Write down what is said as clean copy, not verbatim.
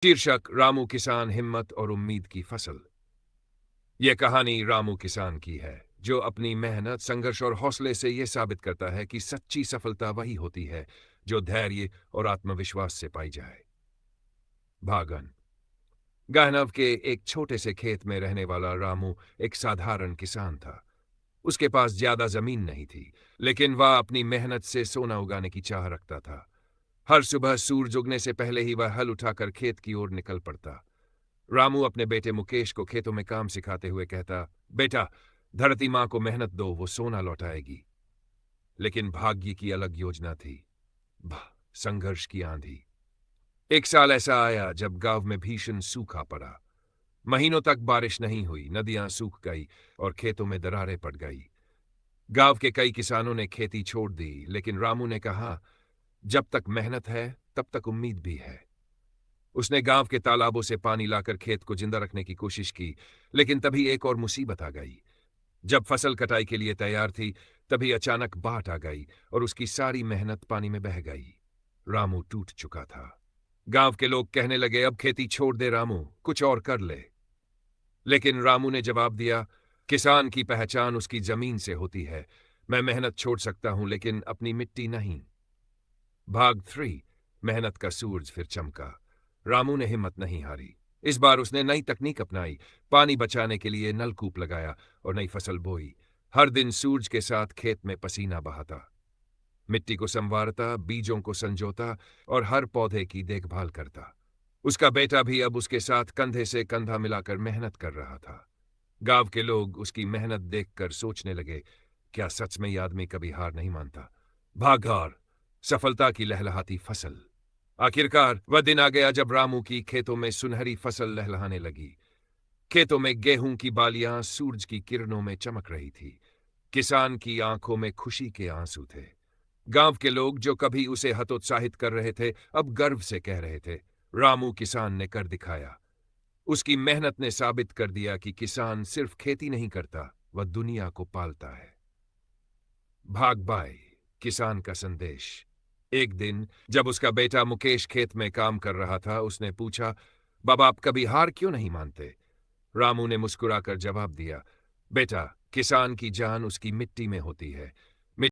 शीर्षक रामू किसान, हिम्मत और उम्मीद की फसल। यह कहानी रामू किसान की है, जो अपनी मेहनत, संघर्ष और हौसले से यह साबित करता है कि सच्ची सफलता वही होती है जो धैर्य और आत्मविश्वास से पाई जाए। भागन गाहनव के एक छोटे से खेत में रहने वाला रामू एक साधारण किसान था। उसके पास ज्यादा जमीन नहीं थी, लेकिन वह अपनी मेहनत से सोना उगाने की चाह रखता था। हर सुबह सूरज उगने से पहले ही वह हल उठाकर खेत की ओर निकल पड़ता। रामू अपने बेटे मुकेश को खेतों में काम सिखाते हुए कहता, बेटा, धरती मां को मेहनत दो, वो सोना लौटाएगी। लेकिन भाग्य की अलग योजना थी। संघर्ष की आंधी। एक साल ऐसा आया जब गांव में भीषण सूखा पड़ा। महीनों तक बारिश नहीं हुई, नदियां सूख गई और खेतों में दरारें पड़ गई। गांव के कई किसानों ने खेती छोड़ दी, लेकिन रामू ने कहा, जब तक मेहनत है तब तक उम्मीद भी है। उसने गांव के तालाबों से पानी लाकर खेत को जिंदा रखने की कोशिश की, लेकिन तभी एक और मुसीबत आ गई। जब फसल कटाई के लिए तैयार थी, तभी अचानक बाढ़ आ गई और उसकी सारी मेहनत पानी में बह गई। रामू टूट चुका था। गांव के लोग कहने लगे, अब खेती छोड़ दे रामू, कुछ और कर ले। लेकिन रामू ने जवाब दिया, किसान की पहचान उसकी जमीन से होती है। मैं मेहनत छोड़ सकता हूं, लेकिन अपनी मिट्टी नहीं। भाग 3। मेहनत का सूरज फिर चमका। रामू ने हिम्मत नहीं हारी। इस बार उसने नई तकनीक अपनाई, पानी बचाने के लिए नलकूप लगाया और नई फसल बोई। हर दिन सूरज के साथ खेत में पसीना बहाता, मिट्टी को संवारता, बीजों को संजोता और हर पौधे की देखभाल करता। उसका बेटा भी अब उसके साथ कंधे से कंधा मिलाकर मेहनत कर रहा था। गांव के लोग उसकी मेहनत देखकर सोचने लगे, क्या सच में यह आदमी कभी हार नहीं मानता। भागौर, सफलता की लहलहाती फसल। आखिरकार वह दिन आ गया जब रामू की खेतों में सुनहरी फसल लहलहाने लगी। खेतों में गेहूं की बालियां सूरज की किरणों में चमक रही थी। किसान की आंखों में खुशी के आंसू थे। गांव के लोग जो कभी उसे हतोत्साहित कर रहे थे, अब गर्व से कह रहे थे, रामू किसान ने कर दिखाया। उसकी मेहनत ने साबित कर दिया कि किसान सिर्फ खेती नहीं करता, वह दुनिया को पालता है। भाग बाई, किसान का संदेश। एक दिन जब उसका बेटा मुकेश खेत में काम कर रहा था, उसने पूछा, बाबा, आप कभी हार क्यों नहीं मानते? रामू ने मुस्कुराकर जवाब दिया, बेटा, किसान की जान उसकी मिट्टी में होती है।